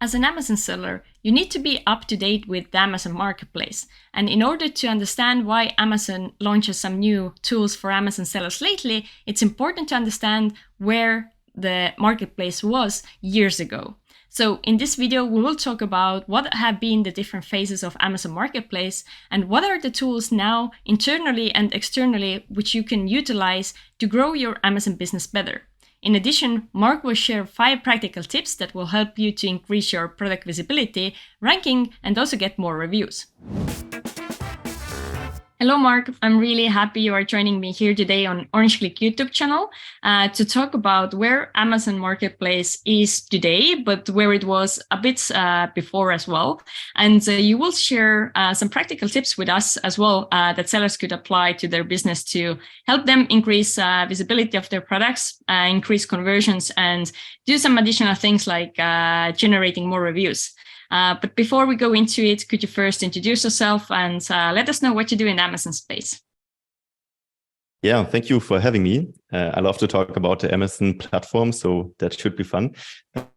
As an Amazon seller, you need to be up to date with the Amazon Marketplace. And in order to understand why Amazon launches some new tools for Amazon sellers lately, it's important to understand where the marketplace was years ago. So in this video, we will talk about what have been the different phases of Amazon Marketplace and what are the tools now internally and externally which you can utilize to grow your Amazon business better. In addition, Mark will share 5 practical tips that will help you to increase your product visibility, ranking, and also get more reviews. Hello, Mark. I'm really happy you are joining me here today on OrangeClick YouTube channel to talk about where Amazon Marketplace is today, but where it was a bit before as well. And you will share some practical tips with us as well that sellers could apply to their business to help them increase visibility of their products, increase conversions, and do some additional things like generating more reviews. But before we go into it, could you first introduce yourself and let us know what you do in the Amazon space? Yeah, thank you for having me. I love to talk about the Amazon platform, so that should be fun.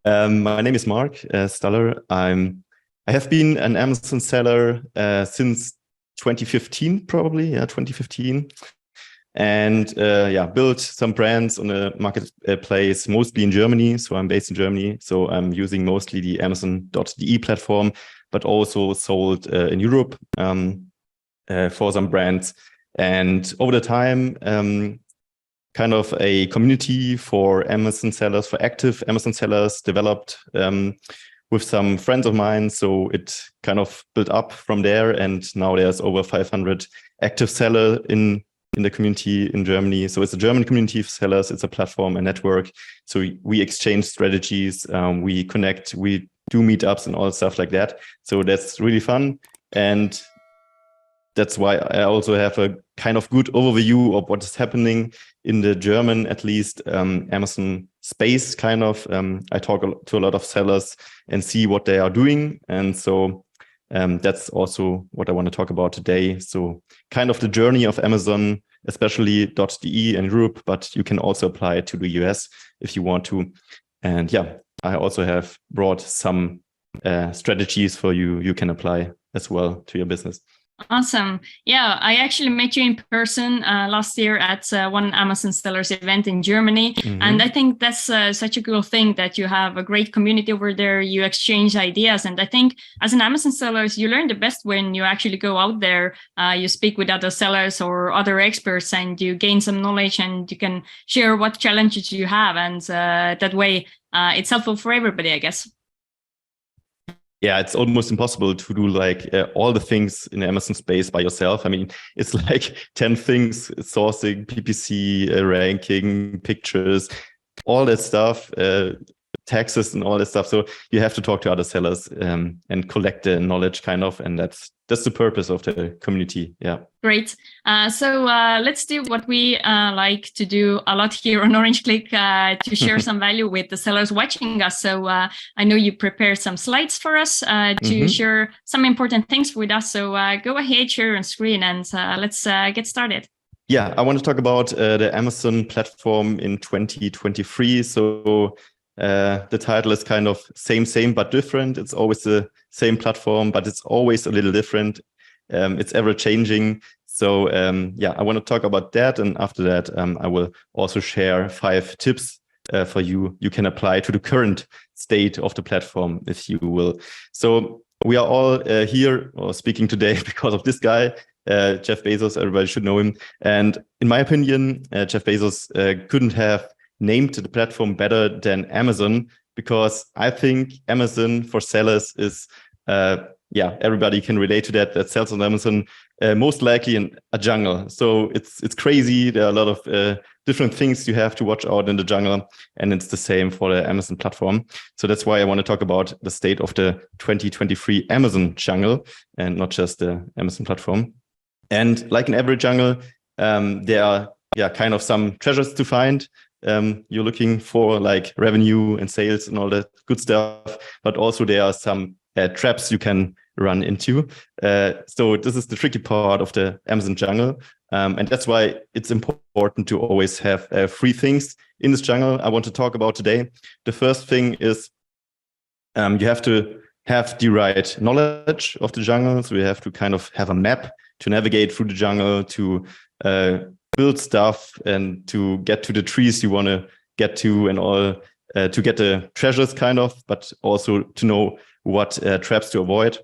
My name is Mark Staller. I have been an Amazon seller since 2015, probably, 2015. And built some brands on the marketplace, mostly in Germany. So I'm based in Germany. So I'm using mostly the Amazon.de platform, but also sold in Europe for some brands. And over the time, kind of a community for Amazon sellers, for active Amazon sellers developed with some friends of mine. So it kind of built up from there. And now there's over 500 active sellers in the community in Germany. So it's a German community of sellers. It's a platform, a network. So we exchange strategies, we connect, we do meetups and all stuff like that. So that's really fun. And that's why I also have a kind of good overview of what is happening in the German, at least, Amazon space, kind of. I talk to a lot of sellers and see what they are doing. And so that's also what I want to talk about today. So kind of the journey of Amazon, especially .de and Europe, but you can also apply it to the US if you want to. And yeah, I also have brought some strategies for you. You can apply as well to your business. Awesome. Yeah, I actually met you in person last year at one Amazon sellers event in Germany. Mm-hmm. And I think that's such a cool thing that you have a great community over there. You exchange ideas. And I think as an Amazon sellers, you learn the best when you actually go out there, you speak with other sellers or other experts and you gain some knowledge and you can share what challenges you have. And that way it's helpful for everybody, I guess. Yeah, it's almost impossible to do like all the things in the Amazon space by yourself. I mean, it's like 10 things: sourcing, PPC, ranking, pictures, all that stuff, taxes and all that stuff. So you have to talk to other sellers and collect the knowledge, kind of. And that's the purpose of the community. Yeah. Great. So let's do what we like to do a lot here on OrangeClick to share some value with the sellers watching us. So I know you prepared some slides for us to share some important things with us. So go ahead, share on screen, and let's get started. Yeah, I want to talk about the Amazon platform in 2023. So the title is kind of same, but different. It's always the same platform, but it's always a little different. It's ever changing. So I want to talk about that. And after that, I will also share 5 tips for you. You can apply to the current state of the platform, if you will. So we are all here or speaking today because of this guy, Jeff Bezos. Everybody should know him. And in my opinion, Jeff Bezos couldn't have named the platform better than Amazon, because I think Amazon for sellers is, everybody can relate to that. That sells on Amazon, most likely in a jungle. So it's crazy. There are a lot of different things you have to watch out in the jungle, and it's the same for the Amazon platform. So that's why I want to talk about the state of the 2023 Amazon jungle and not just the Amazon platform. And like in every jungle, there are kind of some treasures to find. You're looking for like revenue and sales and all that good stuff, but also there are some traps you can run into. So this is the tricky part of the Amazon jungle. And that's why it's important to always have 3 things in this jungle I want to talk about today. The first thing is You have to have the right knowledge of the jungle. So you have to kind of have a map to navigate through the jungle, to build stuff, and to get to the trees you want to get to, and all to get the treasures kind of, but also to know what traps to avoid.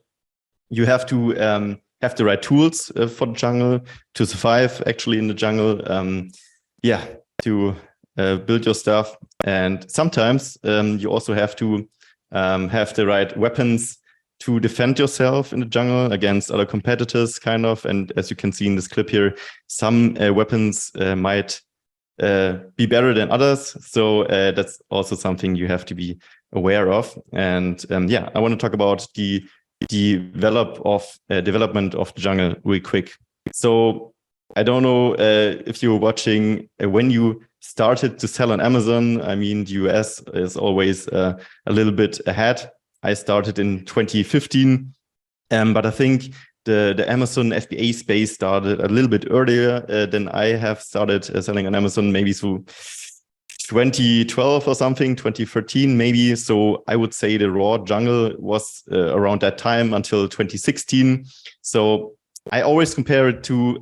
You have to have the right tools for the jungle to survive actually in the jungle. To build your stuff. And sometimes you also have to have the right weapons to defend yourself in the jungle against other competitors, kind of. And as you can see in this clip here, some weapons might be better than others. So that's also something you have to be aware of. And I want to talk about the development of the jungle real quick. So I don't know if you were watching when you started to sell on Amazon. I mean, the US is always a little bit ahead. I started in 2015, but I think the Amazon FBA space started a little bit earlier than I have started selling on Amazon, maybe through 2012 or something, 2013 maybe. So I would say the raw jungle was around that time until 2016. So I always compare it to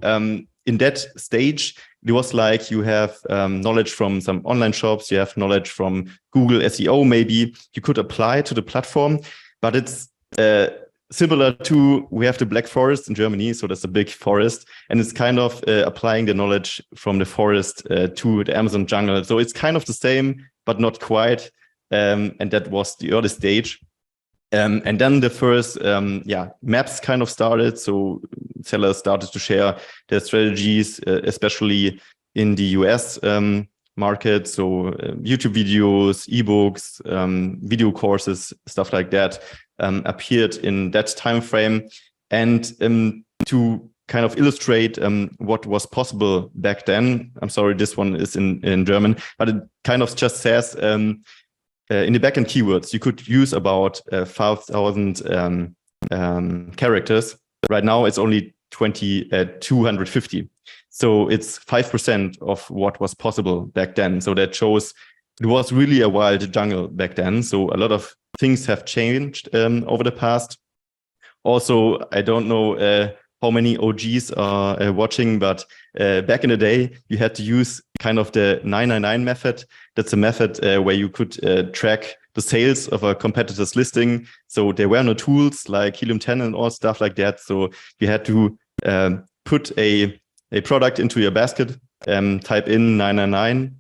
in that stage, it was like you have knowledge from some online shops, you have knowledge from Google SEO, maybe you could apply to the platform, but it's similar to, we have the Black Forest in Germany, so that's a big forest, and it's kind of applying the knowledge from the forest to the Amazon jungle. So it's kind of the same, but not quite. And that was the early stage. And then the first maps kind of started. So sellers started to share their strategies, especially in the US market. So YouTube videos, ebooks, video courses, stuff like that appeared in that time frame. And to kind of illustrate what was possible back then, I'm sorry, this one is in German, but it kind of just says, in the backend keywords, you could use about 5,000 characters. Right now, it's only 250. So it's 5% of what was possible back then. So that shows it was really a wild jungle back then. So a lot of things have changed over the past. Also, I don't know how many OGs are watching, but back in the day, you had to use kind of the 999 method. That's a method where you could track the sales of a competitor's listing. So there were no tools like Helium 10 and all stuff like that. So you had to put a product into your basket, type in 999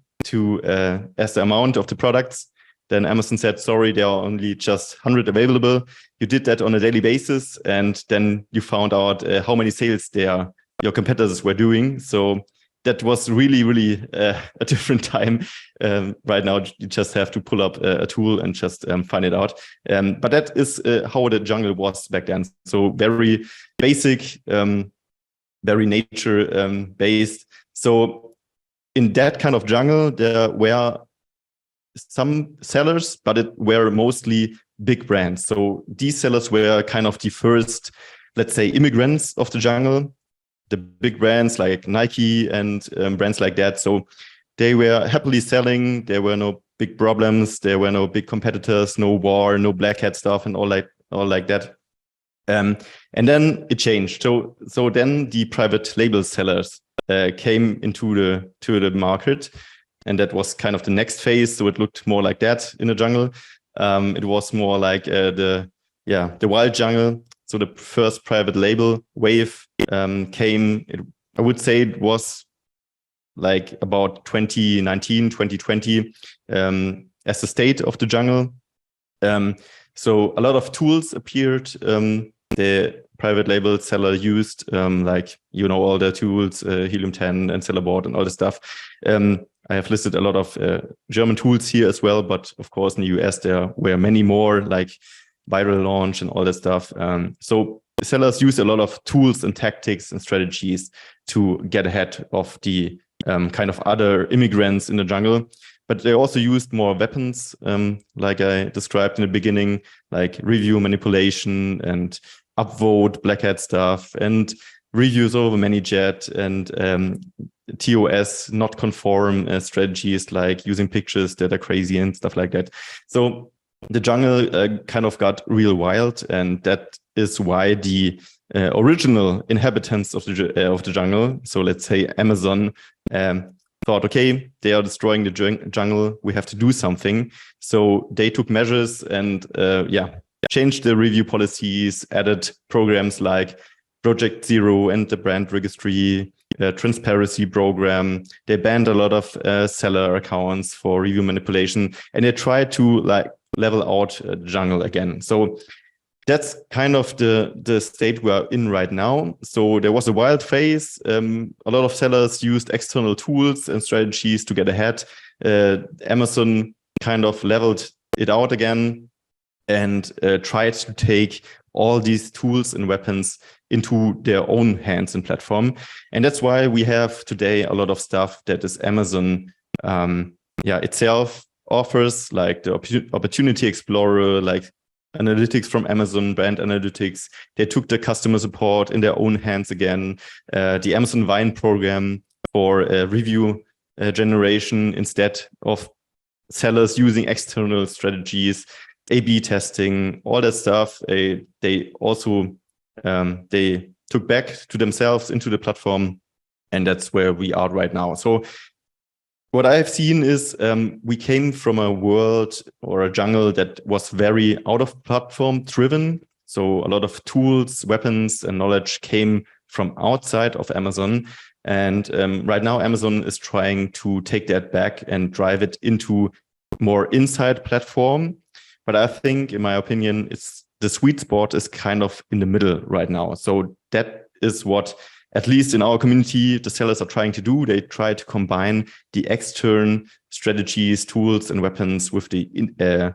as the amount of the products. Then Amazon said, sorry, there are only just 100 available. You did that on a daily basis, and then you found out how many sales your competitors were doing. So that was really, really a different time. Right now, you just have to pull up a tool and just find it out. But that is how the jungle was back then. So very basic, very nature based. So in that kind of jungle, there were some sellers, but it were mostly big brands. So these sellers were kind of the first, let's say, immigrants of the jungle, the big brands like Nike and brands like that. So they were happily selling. There were no big problems. There were no big competitors, no war, no black hat stuff and all like that. And then it changed. So then the private label sellers came into the market. And that was kind of the next phase. So it looked more like that in the jungle. It was more like the wild jungle. So the first private label wave came. I would say it was like about 2019, 2020 as the state of the jungle. So a lot of tools appeared. The private label seller used like, all the tools, Helium 10 and Sellerboard and all this stuff. I have listed a lot of German tools here as well, but of course in the US there were many more, like Viral Launch and all that stuff. So sellers use a lot of tools and tactics and strategies to get ahead of the kind of other immigrants in the jungle. But they also used more weapons, like I described in the beginning, like review manipulation and upvote black hat stuff and reviews over ManyJet and TOS not conform strategies like using pictures that are crazy and stuff like that. So the jungle kind of got real wild, and that is why the original inhabitants of the jungle, so let's say Amazon, thought, okay, they are destroying the jungle, we have to do something. So they took measures and changed the review policies, added programs like Project Zero and the brand registry, transparency program. They banned a lot of seller accounts for review manipulation, and they tried to like level out the jungle again. So that's kind of the state we're in right now. So there was a wild phase. A lot of sellers used external tools and strategies to get ahead. Amazon kind of leveled it out again and tried to take all these tools and weapons into their own hands and platform. And that's why we have today a lot of stuff that is Amazon itself offers, like the Opportunity Explorer, like analytics from Amazon, brand analytics. They took the customer support in their own hands again. The Amazon Vine program for review generation instead of sellers using external strategies, A/B testing, all that stuff. They also they took back to themselves into the platform, and that's where we are right now. So what I've seen is we came from a world or a jungle that was very out of platform driven. So a lot of tools, weapons, and knowledge came from outside of Amazon. And right now, Amazon is trying to take that back and drive it into more inside platform. But I think, in my opinion, it's the sweet spot is kind of in the middle right now. So that is what, at least in our community, the sellers are trying to do. They try to combine the external strategies, tools, and weapons with the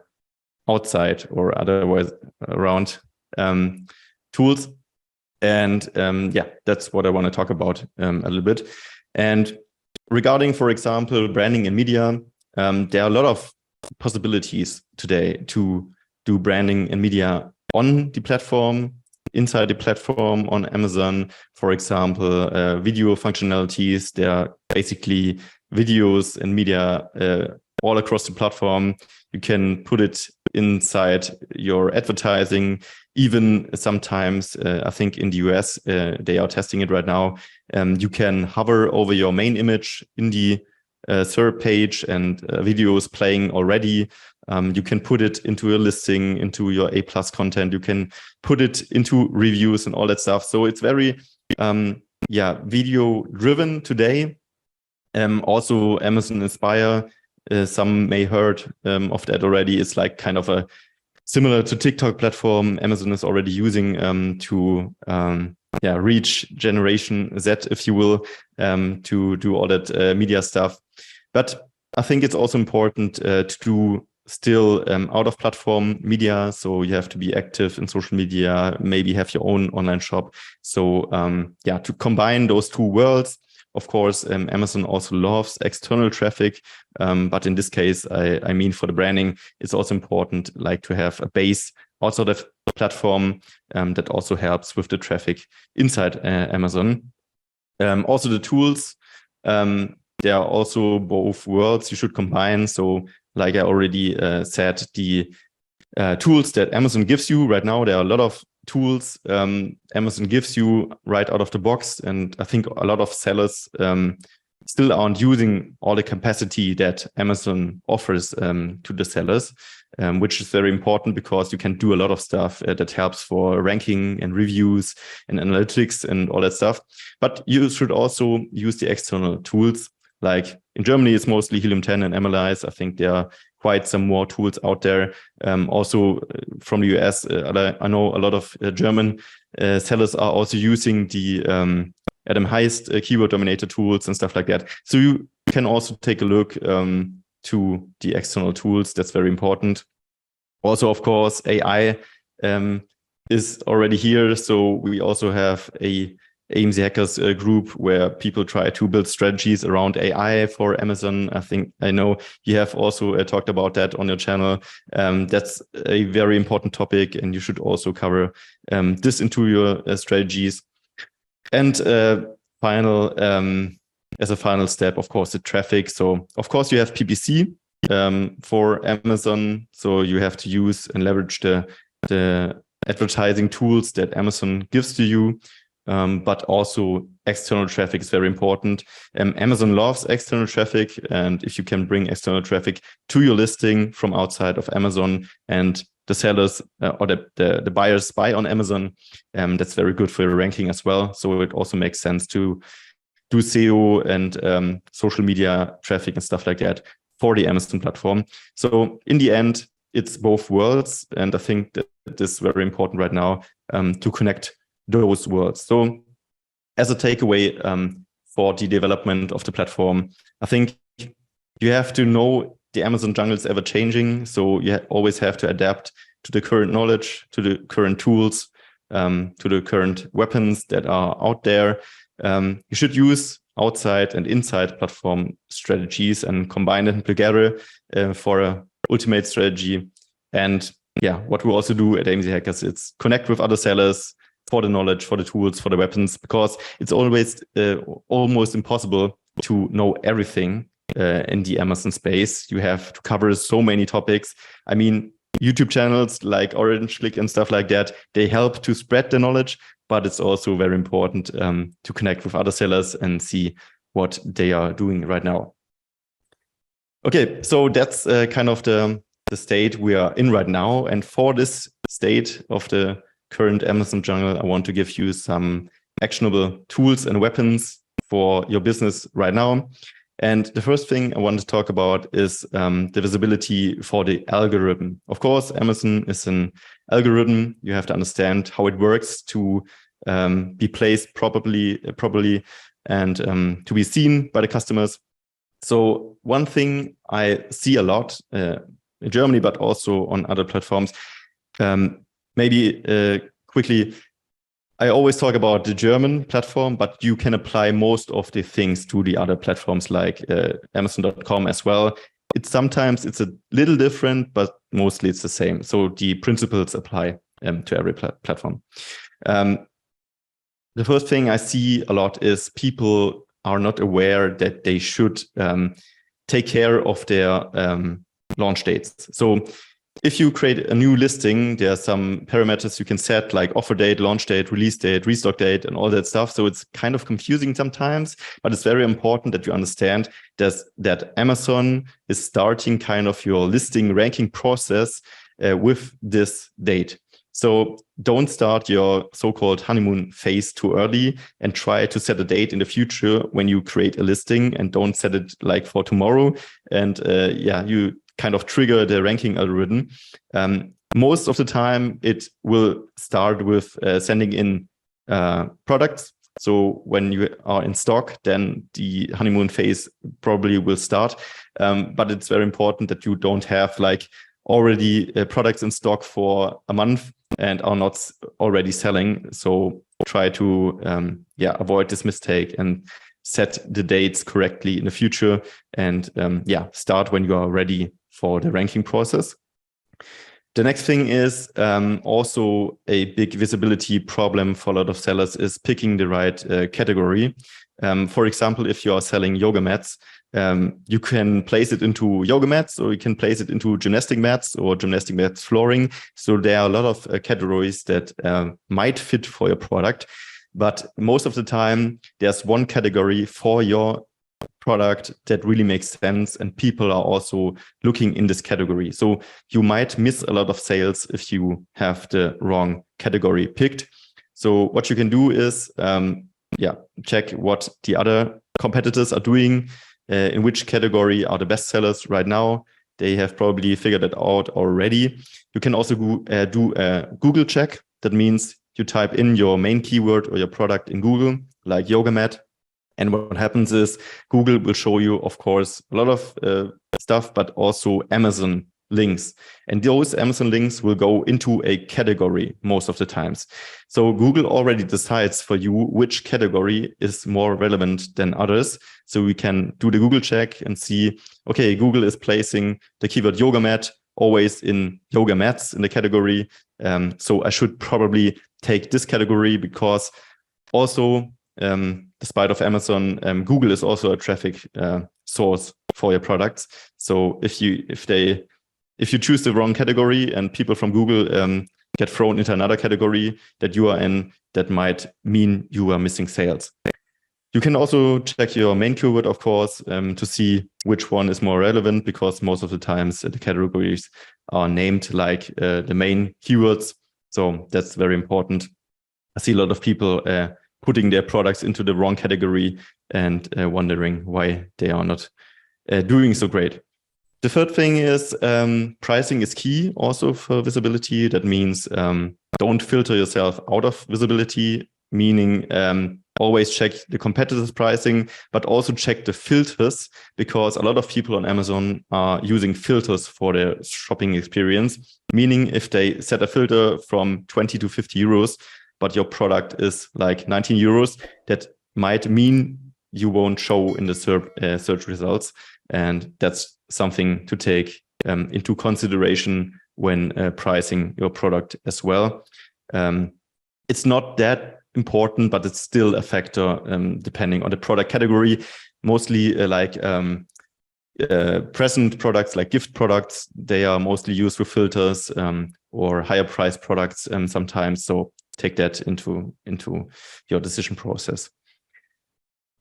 outside or otherwise around tools. And that's what I want to talk about a little bit. And regarding, for example, branding and media, there are a lot of possibilities today to do branding and media on the platform, inside the platform on Amazon. For example, video functionalities. There are basically videos and media all across the platform. You can put it inside your advertising. Even sometimes, I think in the US, they are testing it right now. You can hover over your main image in the SERP page and videos playing already. You can put it into a listing, into your A+ content. You can put it into reviews and all that stuff. So it's very video driven today. Also Amazon Inspire, some may heard of that already. It's like kind of a similar to TikTok platform Amazon is already using to reach Generation Z, if you will, to do all that media stuff. But I think it's also important to do still out of platform media. So you have to be active in social media, maybe have your own online shop. So to combine those two worlds. Of course, Amazon also loves external traffic, but in this case, I mean for the branding, it's also important like to have a base outside of the platform that also helps with the traffic inside Amazon. Also the tools, there are also both worlds you should combine. So like I already said, the tools that Amazon gives you right now, there are a lot of tools Amazon gives you right out of the box. And I think a lot of sellers still aren't using all the capacity that Amazon offers to the sellers, which is very important because you can do a lot of stuff that helps for ranking and reviews and analytics and all that stuff. But you should also use the external tools. Like in Germany, it's mostly Helium 10 and Analyze. I think there are quite some more tools out there. Also from the US, I know a lot of German sellers are also using the Adam Heist keyword dominator tools and stuff like that. So you can also take a look to the external tools. That's very important. Also, of course, AI is already here. So we also have a AMZ Hackers group where people try to build strategies around AI for Amazon. I know you have also talked about that on your channel. That's a very important topic, and you should also cover this into your strategies. And as a final step, of course, the traffic. So of course you have PPC. for Amazon. So you have to use and leverage the advertising tools that Amazon gives to you. But also external traffic is very important. Amazon loves external traffic, and if you can bring external traffic to your listing from outside of Amazon, and the sellers or the buyers buy on Amazon, that's very good for your ranking as well. So it also makes sense to do SEO and social media traffic and stuff like that for the Amazon platform. So in the end, it's both worlds, and I think that it is very important right now to connect those worlds. So as a takeaway for the development of the platform, I think you have to know the Amazon jungle is ever changing. So you always have to adapt to the current knowledge, to the current tools, to the current weapons that are out there. You should use outside and inside platform strategies and combine them together for an ultimate strategy. And yeah, what we also do at AMZ Hackers, it's connect with other sellers for the knowledge, for the tools, for the weapons, because it's always almost impossible to know everything in the Amazon space. You have to cover so many topics. I mean, YouTube channels like Orange Click and stuff like that, they help to spread the knowledge, but it's also very important to connect with other sellers and see what they are doing right now. Okay, so that's kind of the state we are in right now. And for this state of the current Amazon jungle, I want to give you some actionable tools and weapons for your business right now. And the first thing I want to talk about is the visibility for the algorithm. Of course, Amazon is an algorithm. You have to understand how it works to be placed properly and to be seen by the customers. So one thing I see a lot in Germany, but also on other platforms, maybe quickly, I always talk about the German platform, but you can apply most of the things to the other platforms like Amazon.com as well. Sometimes it's a little different, but mostly it's the same. So the principles apply to every platform. The first thing I see a lot is people are not aware that they should take care of their launch dates. So if you create a new listing, there are some parameters you can set, like offer date, launch date, release date, restock date, and all that stuff. So it's kind of confusing sometimes, but it's very important that you understand that Amazon is starting kind of your listing ranking process with this date. So don't start your so-called honeymoon phase too early and try to set a date in the future when you create a listing, and don't set it like for tomorrow. And you kind of trigger the ranking algorithm. Most of the time, it will start with sending in products. So when you are in stock, then the honeymoon phase probably will start. But it's very important that you don't have like already products in stock for a month and are not already selling. So try to avoid this mistake and set the dates correctly in the future, and start when you are ready for the ranking process. The next thing is also a big visibility problem for a lot of sellers is picking the right category. For example, if you are selling yoga mats, you can place it into yoga mats, or you can place it into gymnastic mats or gymnastic mats flooring. So there are a lot of categories that might fit for your product. But most of the time, there's one category for your product that really makes sense, and people are also looking in this category. So you might miss a lot of sales if you have the wrong category picked. So what you can do is check what the other competitors are doing, in which category are the best sellers right now. They have probably figured it out already. You can also do a Google check. That means you type in your main keyword or your product in Google, like yoga mat. And what happens is Google will show you, of course, a lot of stuff, but also Amazon links. And those Amazon links will go into a category most of the times. So Google already decides for you which category is more relevant than others. So we can do the Google check and see, okay, Google is placing the keyword yoga mat always in yoga mats in the category. So I should probably take this category, because also, despite of Amazon, Google is also a traffic source for your products. So if you choose the wrong category and people from Google get thrown into another category that you are in, that might mean you are missing sales. You can also check your main keyword, of course, to see which one is more relevant, because most of the times the categories are named like the main keywords. So that's very important. I see a lot of people putting their products into the wrong category and wondering why they are not doing so great. The third thing is pricing is key also for visibility. That means don't filter yourself out of visibility, meaning always check the competitors' pricing, but also check the filters, because a lot of people on Amazon are using filters for their shopping experience. Meaning if they set a filter from 20 to 50 euros, but your product is like 19 euros, that might mean you won't show in the search results. And that's something to take into consideration when pricing your product as well. It's not that important, but it's still a factor depending on the product category. Mostly present products like gift products, they are mostly used with filters, or higher price products sometimes. So take that into your decision process.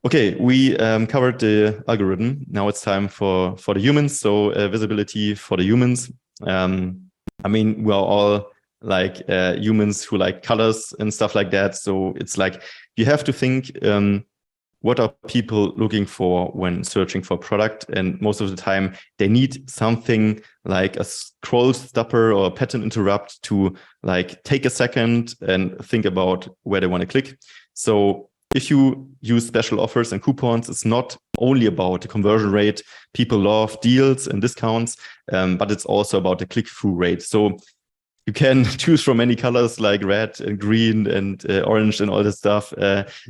Okay, we covered the algorithm. Now it's time for the humans. So visibility for the humans. I mean, we are all like humans who like colors and stuff like that. So it's like you have to think, what are people looking for when searching for a product? And most of the time they need something like a scroll stopper or a pattern interrupt to like take a second and think about where they want to click. So if you use special offers and coupons, it's not only about the conversion rate. People love deals and discounts, but it's also about the click-through rate. So you can choose from many colors like red and green and orange and all this stuff.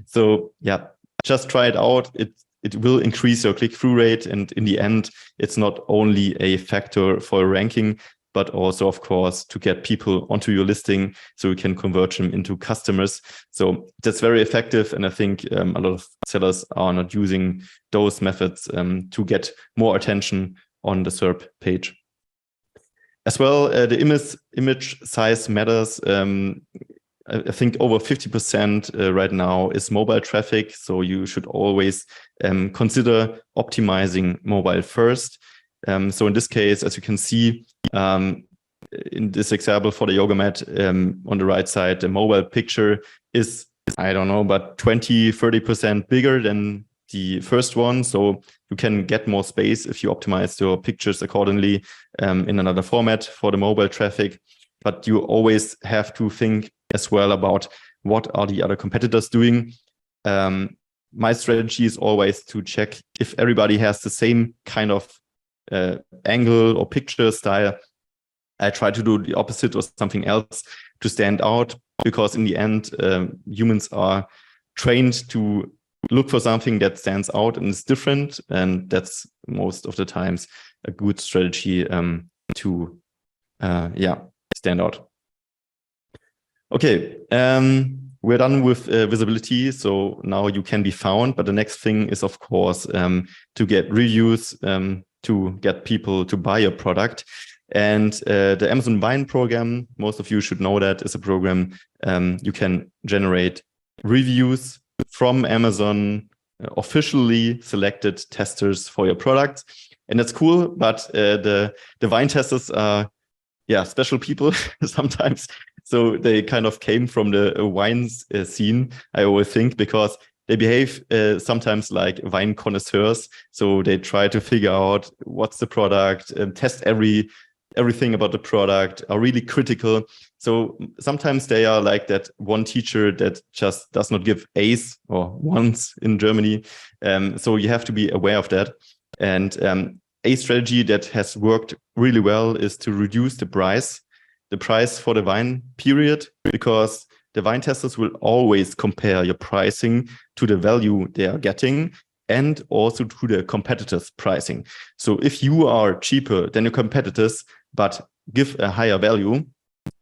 So yeah, just try it out. It will increase your click-through rate. And in the end, it's not only a factor for ranking, but also, of course, to get people onto your listing so you can convert them into customers. So that's very effective. And I think a lot of sellers are not using those methods to get more attention on the SERP page. As well, the image size matters. I think over 50% right now is mobile traffic. So you should always consider optimizing mobile first. So in this case, as you can see, in this example for the yoga mat, on the right side, the mobile picture is, I don't know, but 20-30% bigger than the first one. So you can get more space if you optimize your pictures accordingly in another format for the mobile traffic. But you always have to think as well about what are the other competitors doing. My strategy is always to check if everybody has the same kind of angle or picture style. I try to do the opposite or something else to stand out, because in the end, humans are trained to look for something that stands out and is different. And that's most of the times a good strategy to stand out. Okay, we're done with visibility. So now you can be found. But the next thing is, of course, to get reviews, to get people to buy your product. And the Amazon Vine program, most of you should know that, is a program you can generate reviews from Amazon officially selected testers for your product. And that's cool, but the Vine testers are special people sometimes. So they kind of came from the wines scene, I always think, because they behave sometimes like wine connoisseurs. So they try to figure out what's the product, test everything about the product, are really critical. So sometimes they are like that one teacher that just does not give A's or ones in Germany. So you have to be aware of that. And a strategy that has worked really well is to reduce the price for the Vine period, because the Vine testers will always compare your pricing to the value they are getting and also to the competitors' pricing. So if you are cheaper than your competitors, but give a higher value,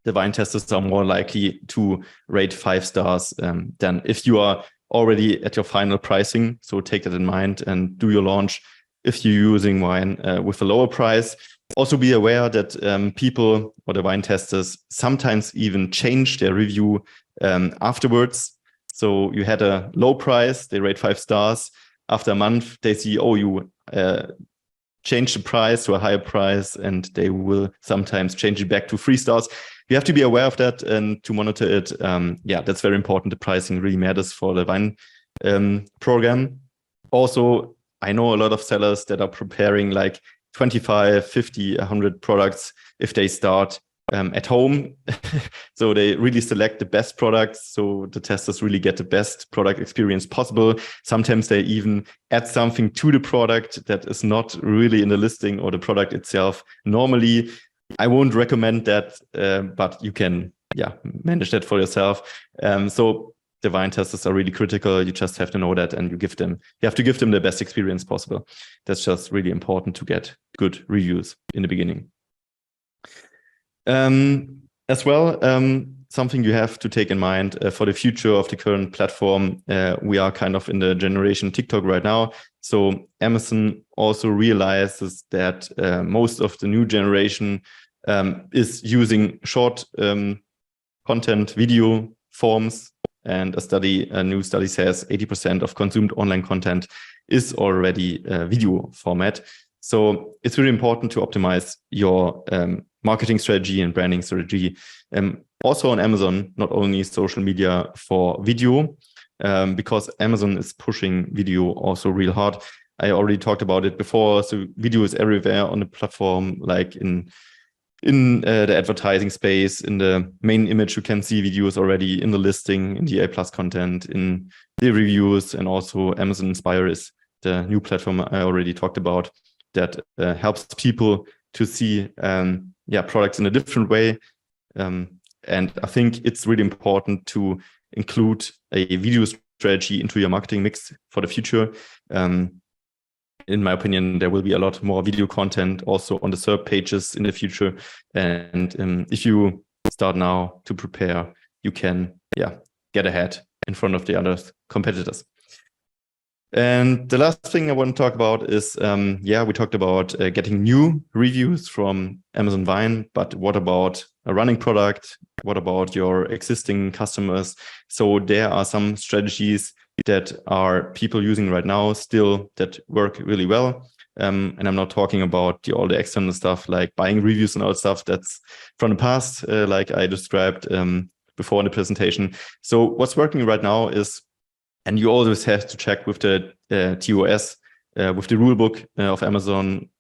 the Vine testers are more likely to rate 5 stars than if you are already at your final pricing. So take that in mind and do your launch if you're using wine with a lower price. Also be aware that people or the wine testers sometimes even change their review afterwards. So you had a low price, they rate 5 stars. After a month, they see, oh, you change the price to a higher price, and they will sometimes change it back to 3 stars. You have to be aware of that and to monitor it. Yeah, that's very important. The pricing really matters for the wine program. Also, I know a lot of sellers that are preparing like 25, 50, 100 products if they start at home. So they really select the best products, so the testers really get the best product experience possible. Sometimes they even add something to the product that is not really in the listing or the product itself. Normally, I won't recommend that, but you can manage that for yourself. So the wine testers are really critical. You just have to know that, and you have to give them the best experience possible. That's just really important to get good reviews in the beginning. As well, something you have to take in mind for the future of the current platform. We are kind of in the generation TikTok right now. So Amazon also realizes that most of the new generation is using short content video forms. And a new study says 80% of consumed online content is already video format. So it's really important to optimize your marketing strategy and branding strategy. Also on Amazon, not only social media for video, because Amazon is pushing video also real hard. I already talked about it before. So video is everywhere on the platform, like in the advertising space. In the main image, you can see videos already in the listing, in the A+ content, in the reviews, and also Amazon Inspire is the new platform I already talked about that helps people to see products in a different way. And I think it's really important to include a video strategy into your marketing mix for the future. In my opinion, there will be a lot more video content also on the SERP pages in the future. And if you start now to prepare, you can get ahead in front of the other competitors. And the last thing I want to talk about is, we talked about getting new reviews from Amazon Wine, but what about a running product? What about your existing customers? So there are some strategies that are people using right now still that work really well. And I'm not talking about all the external stuff like buying reviews and all that stuff. That's from the past, like I described before in the presentation. So what's working right now is, and you always have to check with the TOS, with the rulebook of Amazon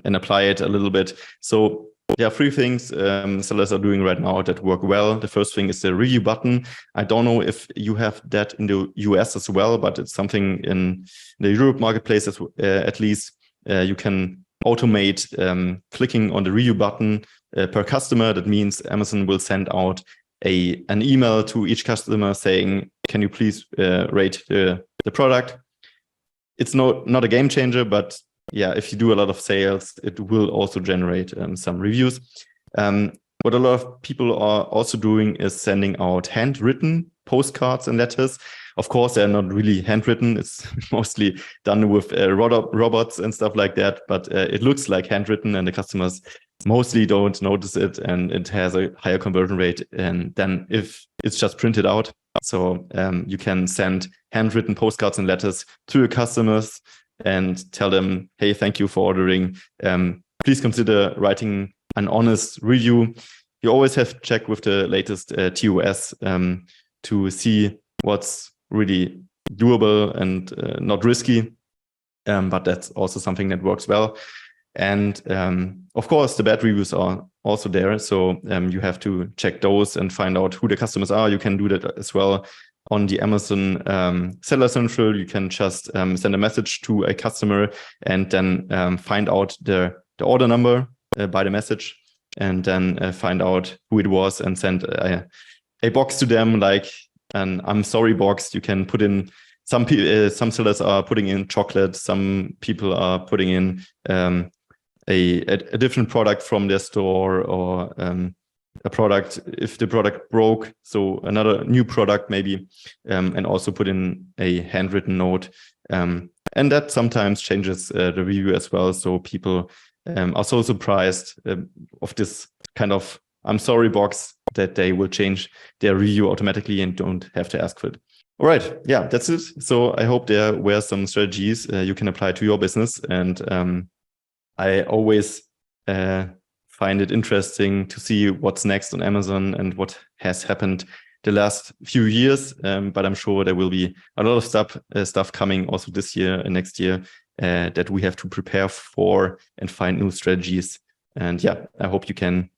and apply it a little bit. So there are 3 things sellers are doing right now that work well. The first thing is the review button. I don't know if you have that in the US as well, but it's something in the Europe marketplace at least. You can automate clicking on the review button per customer. That means Amazon will send out an email to each customer saying, can you please rate the product? It's not a game changer, but if you do a lot of sales, it will also generate some reviews. What a lot of people are also doing is sending out handwritten postcards and letters. Of course, they're not really handwritten. It's mostly done with robots and stuff like that, but it looks like handwritten, and the customers mostly don't notice it, and it has a higher conversion rate than if it's just printed out. So you can send handwritten postcards and letters to your customers and tell them, hey, thank you for ordering. Please consider writing an honest review. You always have to check with the latest TOS to see what's really doable and not risky. But that's also something that works well. And of course, the bad reviews are also there. So you have to check those and find out who the customers are. You can do that as well on the Amazon Seller Central. You can just send a message to a customer and then find out the order number by the message, and then find out who it was and send a box to them, like an I'm sorry box. You can put in some sellers are putting in chocolate. Some people are putting in a different product from their store, or a product if the product broke, so another new product maybe, and also put in a handwritten note. And that sometimes changes the review as well. So people are so surprised of this kind of I'm sorry box that they will change their review automatically and don't have to ask for it. All right. Yeah, that's it. So I hope there were some strategies you can apply to your business. And I always find it interesting to see what's next on Amazon and what has happened the last few years. But I'm sure there will be a lot of stuff coming also this year and next year that we have to prepare for and find new strategies. And yeah, I hope you can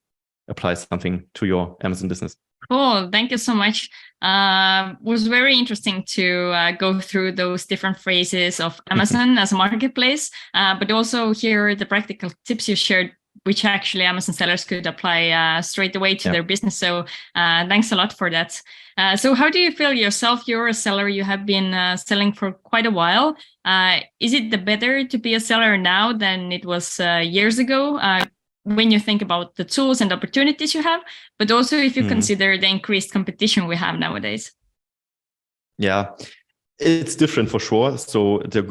apply something to your Amazon business. Cool. Thank you so much. It was very interesting to go through those different phases of Amazon as a marketplace, but also hear the practical tips you shared, which actually Amazon sellers could apply straight away to their business. So thanks a lot for that. So how do you feel yourself? You're a seller. You have been selling for quite a while. Is it better to be a seller now than it was years ago? When you think about the tools and opportunities you have, but also if you consider the increased competition we have nowadays. Yeah, it's different for sure. So the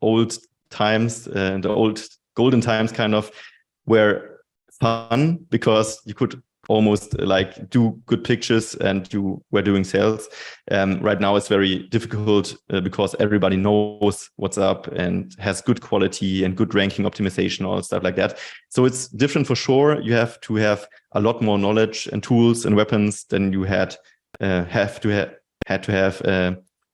old times and the old golden times kind of were fun because you could almost like do good pictures and you were doing sales. Right now it's very difficult because everybody knows what's up and has good quality and good ranking optimization, all stuff like that. So it's different for sure. You have to have a lot more knowledge and tools and weapons than you had to have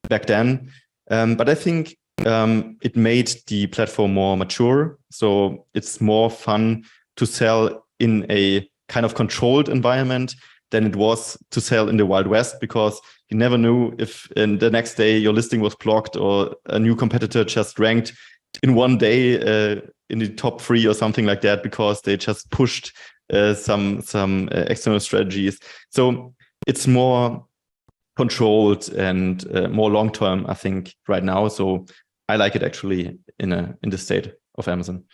back then. But I think it made the platform more mature. So it's more fun to sell in a kind of controlled environment than it was to sell in the Wild West, because you never knew if in the next day your listing was blocked or a new competitor just ranked in one day in the top 3 or something like that because they just pushed some external strategies. So it's more controlled and more long-term, I think, right now. So I like it actually in the state of Amazon.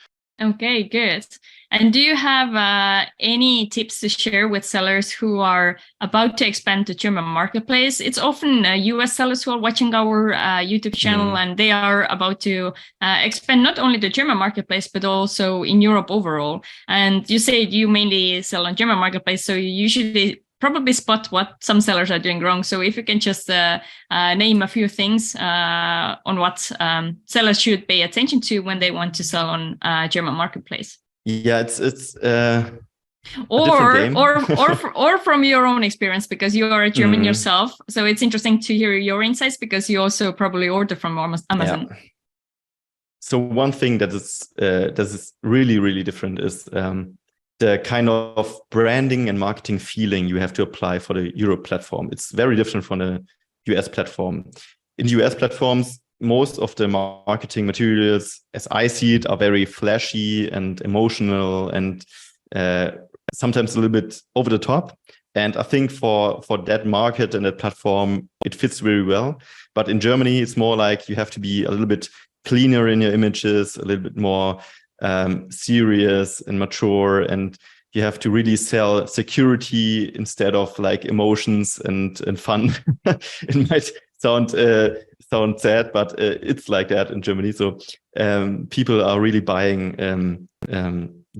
Okay, good. And do you have any tips to share with sellers who are about to expand to German marketplace? It's often US sellers who are watching our YouTube channel and they are about to expand not only the German marketplace, but also in Europe overall. And you said you mainly sell on German marketplace, so you usually probably spot what some sellers are doing wrong. So if you can just name a few things on what sellers should pay attention to when they want to sell on German marketplace. Yeah, it's or from your own experience, because you are a German yourself. So it's interesting to hear your insights because you also probably order from Amazon. Yeah. So one thing that is really, really different is the kind of branding and marketing feeling you have to apply for the Europe platform. It's very different from the US platform. In US platforms, most of the marketing materials, as I see it, are very flashy and emotional and sometimes a little bit over the top. And I think for that market and that platform, it fits very well. But in Germany, it's more like you have to be a little bit cleaner in your images, a little bit more serious and mature, and you have to really sell security instead of like emotions and fun. It might sound sad, but it's like that in Germany. So people are really buying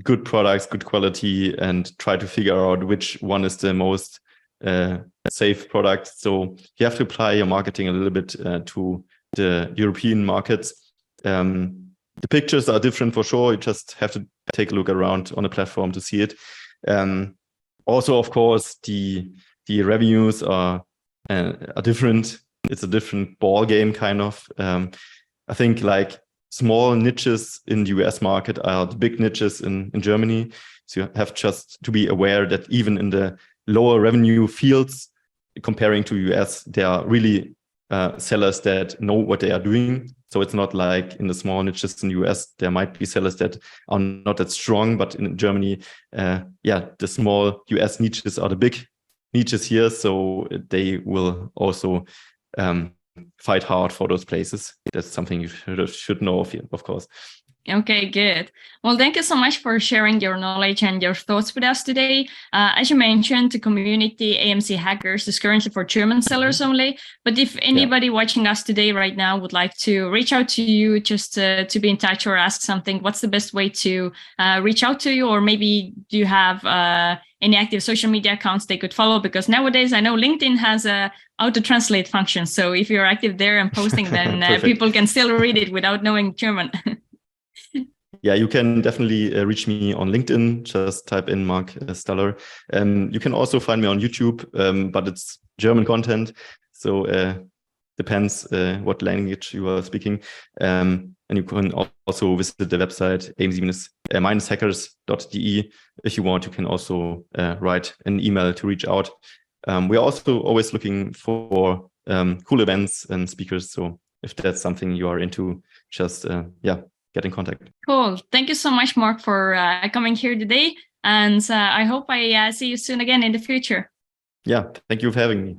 good products, good quality, and try to figure out which one is the most safe product. So you have to apply your marketing a little bit to the European markets. The pictures are different for sure. You just have to take a look around on the platform to see it. Also, of course, the revenues are different. It's a different ball game, kind of. I think like small niches in the US market are the big niches in Germany. So you have just to be aware that even in the lower revenue fields, comparing to US, there are really sellers that know what they are doing. So it's not like in the small niches in the US, there might be sellers that are not that strong, but in Germany, the small US niches are the big niches here. So they will also fight hard for those places. That's something you should know, of course. Okay, good. Well, thank you so much for sharing your knowledge and your thoughts with us today. As you mentioned, the community AMZ Hackers is currently for German sellers only. But if anybody watching us today right now would like to reach out to you just to be in touch or ask something, what's the best way to reach out to you? Or maybe do you have any active social media accounts they could follow? Because nowadays I know LinkedIn has a auto-translate function. So if you're active there and posting, then people can still read it without knowing German. Yeah, you can definitely reach me on LinkedIn. Just type in Mark Staller. You can also find me on YouTube, but it's German content. So depends what language you are speaking. And you can also visit the website amz-hackers.de. If you want, you can also write an email to reach out. We are also always looking for cool events and speakers. So if that's something you are into, just get in contact. Cool. Thank you so much, Mark, for coming here today. And I hope I see you soon again in the future. Yeah, thank you for having me.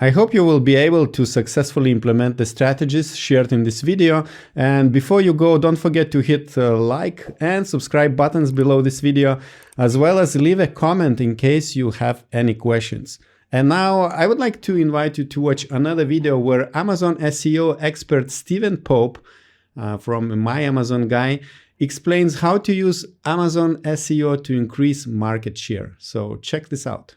I hope you will be able to successfully implement the strategies shared in this video. And before you go, don't forget to hit like and subscribe buttons below this video, as well as leave a comment in case you have any questions. And now I would like to invite you to watch another video where Amazon SEO expert Stephen Pope from My Amazon Guy explains how to use Amazon SEO to increase market share. So check this out.